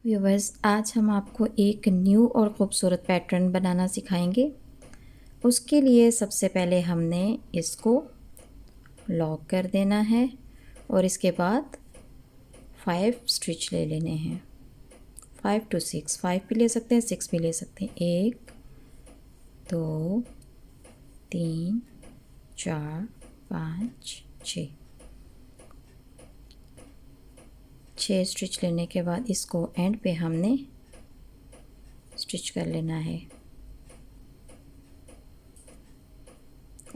Viewers, आज हम आपको एक न्यू और ख़ूबसूरत पैटर्न बनाना सिखाएंगे। उसके लिए सबसे पहले हमने इसको लॉक कर देना है और इसके बाद 5 स्टिच ले लेने हैं। 5 to 6, 5 भी ले सकते हैं, 6 भी ले सकते हैं। 1 2 3 4 5 6 6 स्टिच लेने के बाद इसको एंड पे हमने स्टिच कर लेना है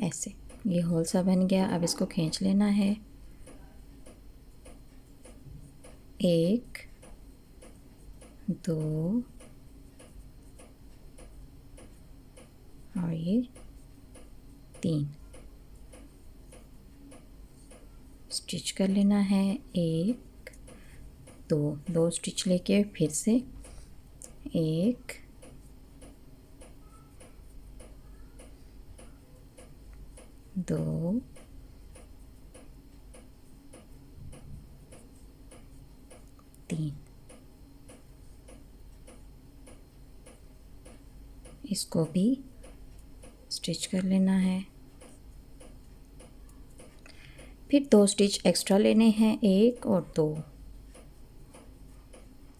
ऐसे। ये होल सा बन गया। अब इसको खींच लेना है। 1 2 और ये 3 स्टिच कर लेना है। 1 2 स्टिच लेके फिर से 1 2 3 इसको भी स्टिच कर लेना है। फिर 2 स्टिच एक्स्ट्रा लेने हैं, 1 और 2।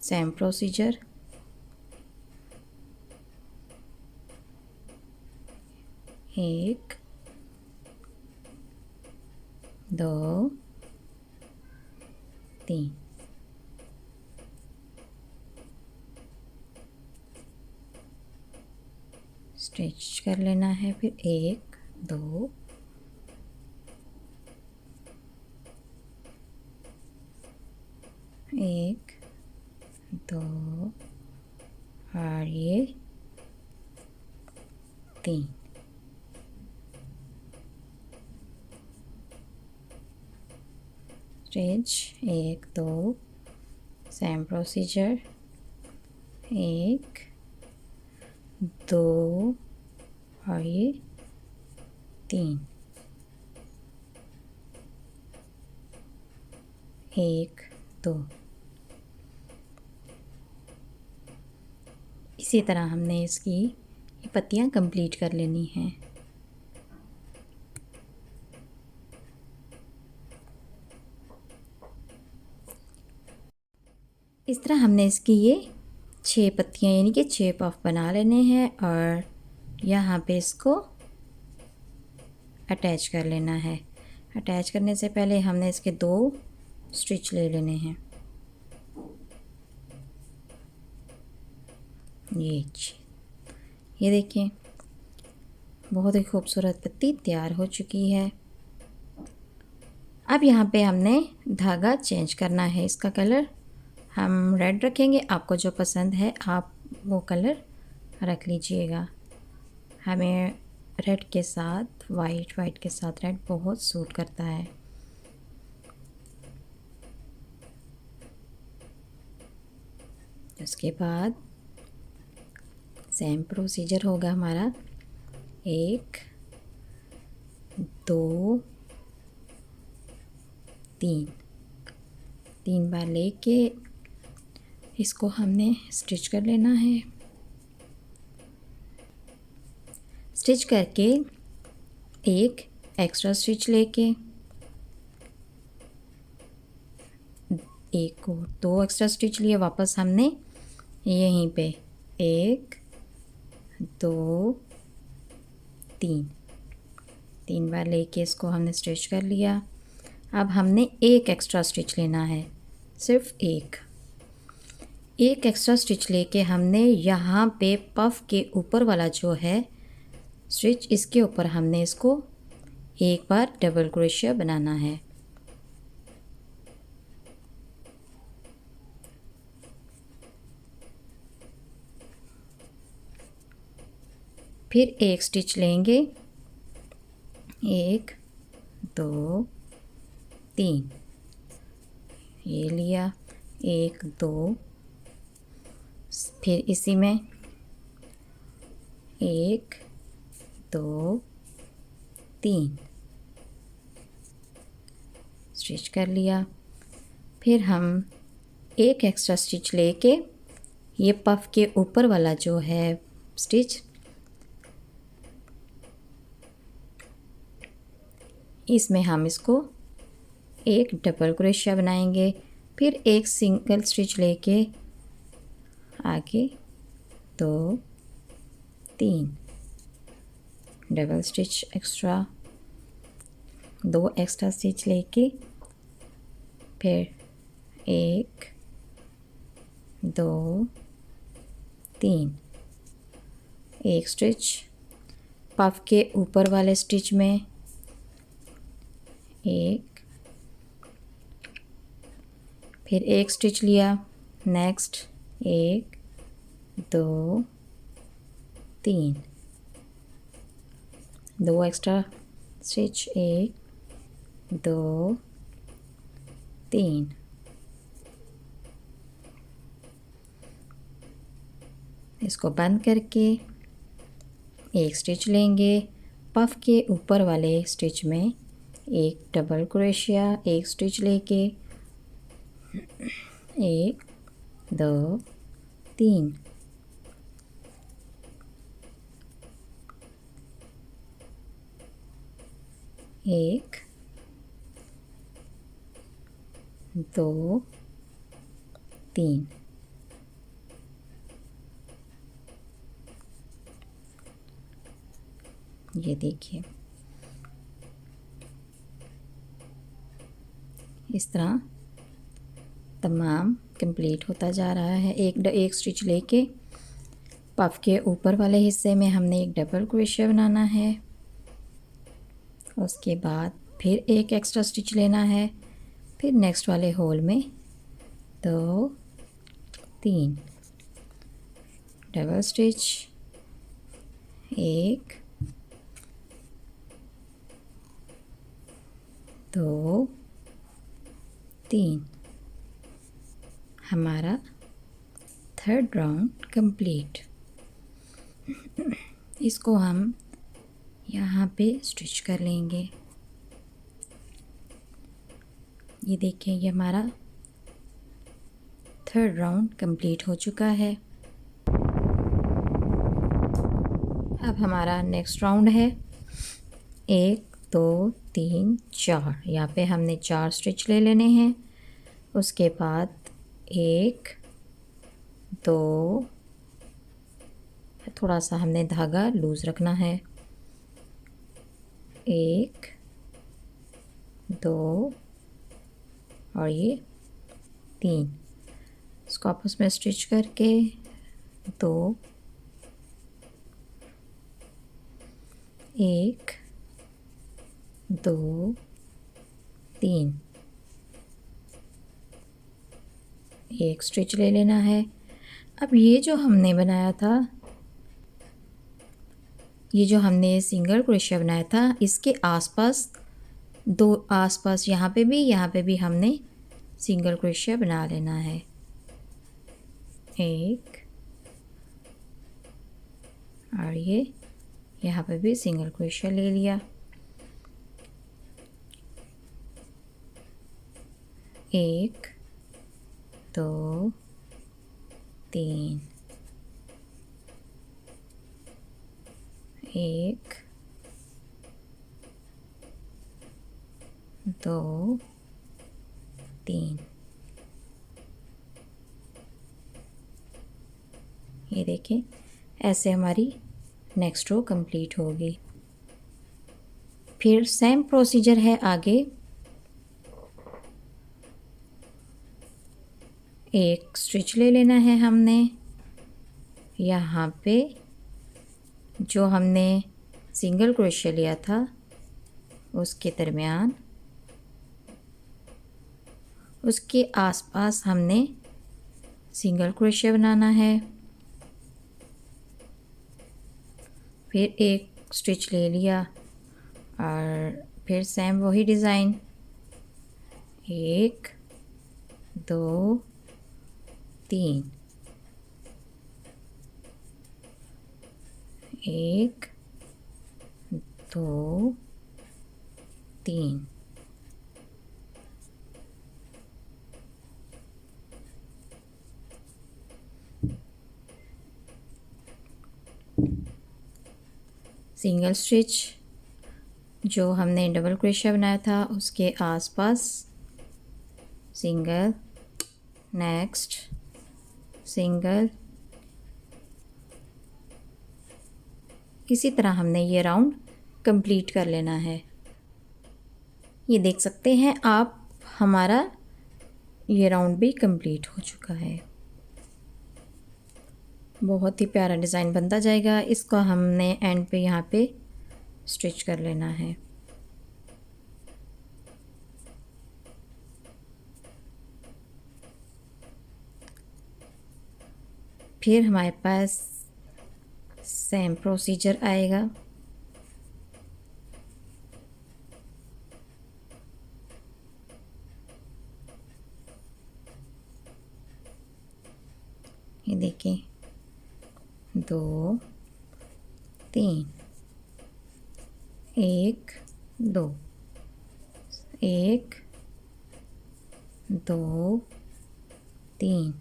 Same procedure. 1 2 3 स्टिच कर लेना है। फिर 1 2 1 2 और ये 3 स्टिच 1 2 सेम प्रोसीजर। 1 2 और ये 3 1 2। इसी तरह हमने इसकी ये पत्तियां कंप्लीट कर लेनी हैं। इस तरह हमने इसकी ये 6 पत्तियां यानी कि 6 पफ बना लेने हैं और यहाँ पे इसको अटैच कर लेना है। अटैच करने से पहले हमने इसके 2 स्टिच ले लेने हैं। ये देखिए, बहुत ही खूबसूरत पत्ती तैयार हो चुकी है। अब यहाँ पे हमने धागा चेंज करना है। इसका कलर हम रेड रखेंगे। आपको जो पसंद है आप वो कलर रख लीजिएगा। हमें रेड के साथ वाइट के साथ रेड बहुत सूट करता है। उसके बाद सेम प्रोसीजर होगा हमारा। 1 2 3 बार लेके इसको हमने स्टिच कर लेना है। स्टिच करके एक एक्स्ट्रा स्टिच लेके एक को 2 एक्स्ट्रा स्टिच लिए वापस हमने यहीं पे 1 2 3 बार लेके इसको हमने स्टिच कर लिया। अब हमने एक एक्स्ट्रा स्टिच लेना है, सिर्फ एक एक्स्ट्रा स्टिच लेके हमने यहाँ पे पफ के ऊपर वाला जो है स्टिच, इसके ऊपर हमने इसको एक बार डबल क्रोशिया बनाना है। फिर एक स्टिच लेंगे, 1 2 3 ये लिया, 1 2 फिर इसी में 1 2 3 स्टिच कर लिया। फिर हम एक एक्स्ट्रा स्टिच लेके ये पफ के ऊपर वाला जो है स्टिच, इसमें हम इसको एक डबल क्रोशिया बनाएंगे, फिर एक सिंगल स्टिच लेके आगे 2 3 double stitch extra, 2 extra stitch लेके फिर 1 2 3 एक स्टिच, पफ के ऊपर वाले स्टिच में एक, फिर एक स्टिच लिया, नेक्स्ट 1 2 3, 2 एक्स्ट्रा स्टिच, 1 2 3, इसको बंद करके एक स्टिच लेंगे, पफ के ऊपर वाले स्टिच में एक डबल क्रोशिया, एक स्टिच लेके 1 2 3, एक 2 3, ये देखिए इस तरह तमाम कंप्लीट होता जा रहा है। एक स्टिच लेके पफ के ऊपर वाले हिस्से में हमने एक डबल क्रोशिया बनाना है, उसके बाद फिर एक एक्स्ट्रा स्टिच लेना है, फिर नेक्स्ट वाले होल में 2 3 डबल स्टिच, 1 2 3, हमारा थर्ड राउंड कंप्लीट। इसको हम यहाँ पे स्टिच कर लेंगे। ये देखिए ये हमारा थर्ड राउंड कंप्लीट हो चुका है। अब हमारा नेक्स्ट राउंड है 1 2 3 4, यहाँ पे हमने 4 स्टिच ले लेने हैं, उसके बाद 1 2, थोड़ा सा हमने धागा लूज़ रखना है, 1 2 और ये 3, इसको आपस में स्टिच करके 2 1 2 3, एक स्टिच ले लेना है। अब ये जो हमने बनाया था, ये जो हमने सिंगल क्रोशिया बनाया था, इसके आसपास यहाँ पे भी हमने सिंगल क्रोशिया बना लेना है। एक और ये यहाँ पे भी सिंगल क्रोशिया ले लिया, 1 2 3, 1 2 3, ये देखिए ऐसे हमारी नेक्स्ट रो कंप्लीट होगी। फिर सेम प्रोसीजर है आगे, एक स्टिच ले लेना है हमने, यहाँ पे जो हमने सिंगल क्रोशिया लिया था उसके दरमियान, उसके आसपास हमने सिंगल क्रोशिया बनाना है, फिर एक स्टिच ले लिया और फिर सेम वही डिज़ाइन, 1 2 3, 1 2 3, सिंगल स्टिच जो हमने डबल क्रोशिया बनाया था उसके आसपास सिंगल, नेक्स्ट सिंगल, इसी तरह हमने ये राउंड कंप्लीट कर लेना है। ये देख सकते हैं आप, हमारा ये राउंड भी कंप्लीट हो चुका है। बहुत ही प्यारा डिज़ाइन बनता जाएगा। इसको हमने एंड पे यहाँ पे स्टिच कर लेना है। फिर हमारे पास सेम प्रोसीजर आएगा। ये देखिए 2 3 1 2 1 2 3।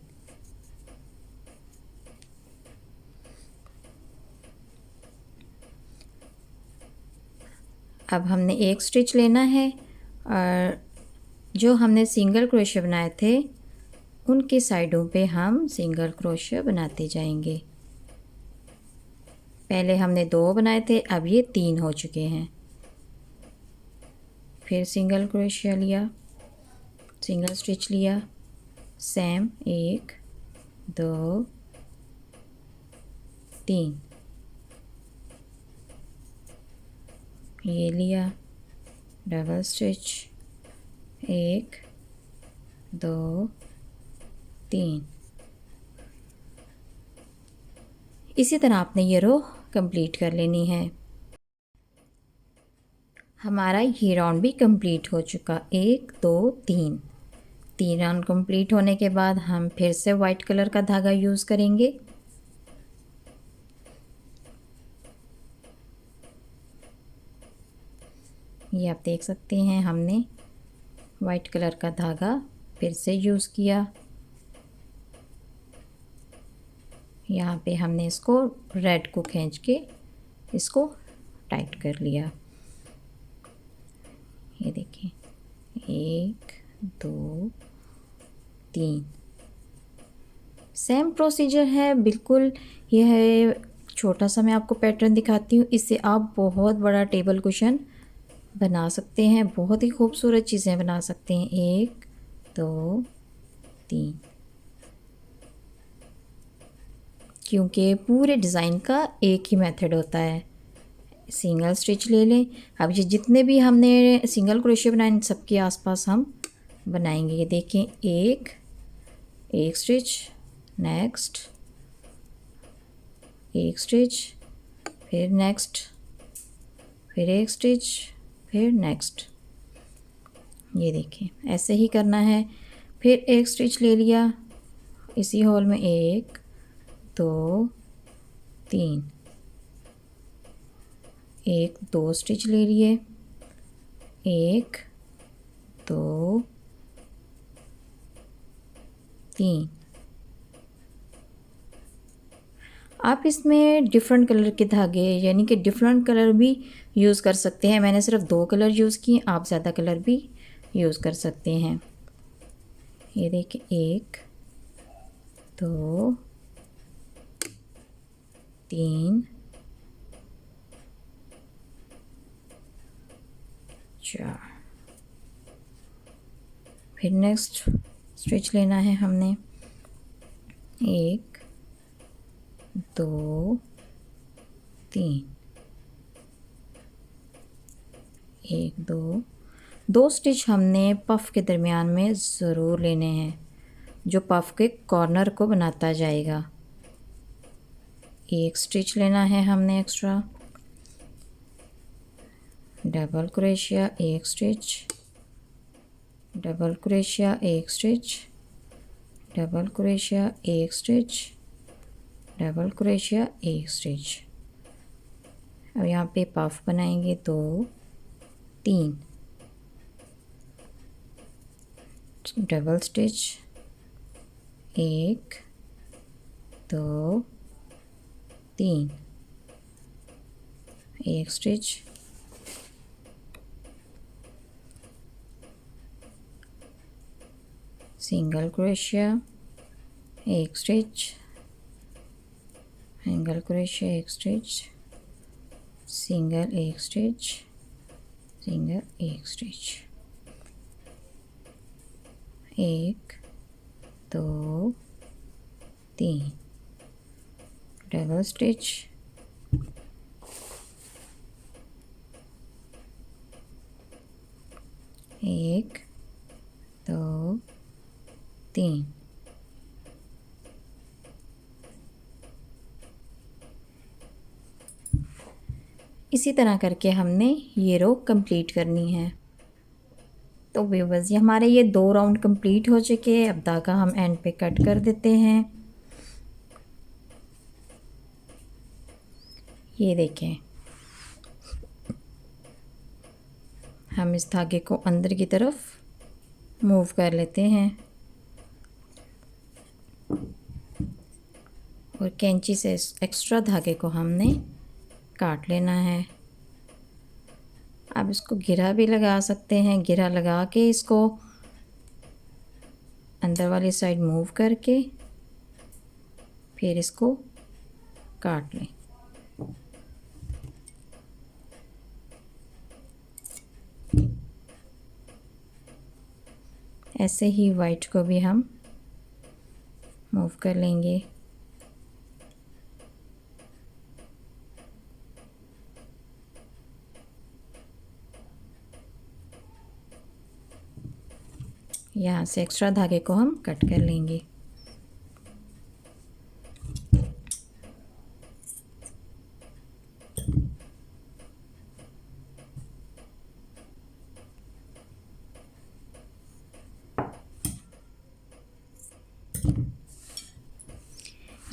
अब हमने एक स्टिच लेना है और जो हमने सिंगल क्रोशिया बनाए थे उनके साइडों पे हम सिंगल क्रोशिया बनाते जाएंगे। पहले हमने 2 बनाए थे, अब ये 3 हो चुके हैं। फिर सिंगल क्रोशिया लिया, सिंगल स्टिच लिया, सेम 1 2 3, ये लिया, डबल स्टिच 1 2 3। इसी तरह आपने ये रो कंप्लीट कर लेनी है। हमारा ये राउंड भी कंप्लीट हो चुका। 1 2 3 राउंड कंप्लीट होने के बाद हम फिर से वाइट कलर का धागा यूज़ करेंगे। ये आप देख सकते हैं हमने वाइट कलर का धागा फिर से यूज़ किया। यहाँ पे हमने इसको रेड को खींच के इसको टाइट कर लिया। ये देखिए 1 2 3। सेम प्रोसीजर है बिल्कुल। यह है छोटा सा मैं आपको पैटर्न दिखाती हूँ। इससे आप बहुत बड़ा टेबल कुशन बना सकते हैं, बहुत ही खूबसूरत चीज़ें बना सकते हैं। 1 2 3, क्योंकि पूरे डिज़ाइन का एक ही मेथड होता है। सिंगल स्टिच ले लें। अब ये जितने भी हमने सिंगल क्रोशिया बनाए इन सबके आसपास हम बनाएंगे। ये देखें, एक स्टिच, नेक्स्ट एक स्टिच, फिर नेक्स्ट, फिर एक स्टिच, फिर नेक्स्ट। ये देखें ऐसे ही करना है। फिर एक स्टिच ले लिया इसी होल में, 1 2 3, 1 2 स्टिच ले लिए, 1 2 3। आप इसमें डिफरेंट कलर के धागे यानी कि डिफरेंट कलर भी यूज़ कर सकते हैं। मैंने सिर्फ 2 कलर यूज़ किए, आप ज़्यादा कलर भी यूज़ कर सकते हैं। ये देखिए 1 2 3 4। फिर नेक्स्ट स्टिच लेना है हमने, 1 2 3, 1 2 स्टिच हमने पफ के दरमियान में ज़रूर लेने हैं, जो पफ के कॉर्नर को बनाता जाएगा। एक स्टिच लेना है हमने एक्स्ट्रा, डबल क्रोशिया एक स्टिच, डबल क्रोशिया एक स्टिच, डबल क्रोशिया एक स्टिच, डबल क्रोशिया एक स्टिच। अब यहाँ पे पफ बनाएंगे 2 3, डबल स्टिच 1 2 3, एक स्टिच, सिंगल क्रोशिया, एक स्टिच, सिंगल क्रोशिया, एक स्टिच, सिंगल, एक स्टिच, सिंगल, एक स्टिच, एक, दो, तीन, डबल स्टिच, एक, दो, तीन, इसी तरह करके हमने ये रो कंप्लीट करनी है। तो व्यूअर्स, ये हमारे ये 2 राउंड कंप्लीट हो चुके हैं। अब धागा हम एंड पे कट कर देते हैं। ये देखें, हम इस धागे को अंदर की तरफ मूव कर लेते हैं और कैंची से एक्स्ट्रा धागे को हमने काट लेना है। आप इसको घेरा भी लगा सकते हैं। घेरा लगा के इसको अंदर वाली साइड मूव करके फिर इसको काट लें। ऐसे ही वाइट को भी हम मूव कर लेंगे। यहाँ से एक्स्ट्रा धागे को हम कट कर लेंगे।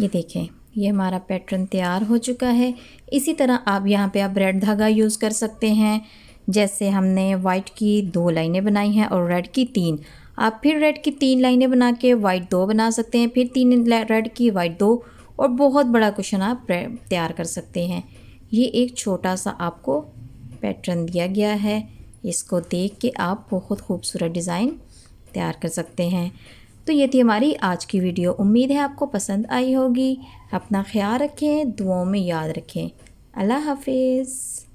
ये देखें, ये हमारा पैटर्न तैयार हो चुका है। इसी तरह आप यहाँ पे आप रेड धागा यूज़ कर सकते हैं। जैसे हमने वाइट की 2 लाइनें बनाई हैं और रेड की 3, आप फिर रेड की 3 लाइनें बना के वाइट 2 बना सकते हैं, फिर 3 रेड की वाइट 2, और बहुत बड़ा कुशन आप तैयार कर सकते हैं। ये एक छोटा सा आपको पैटर्न दिया गया है, इसको देख के आप बहुत खूबसूरत डिज़ाइन तैयार कर सकते हैं। तो ये थी हमारी आज की वीडियो। उम्मीद है आपको पसंद आई होगी। अपना ख्याल रखें, दुआओं में याद रखें। अल्लाह हाफिज़।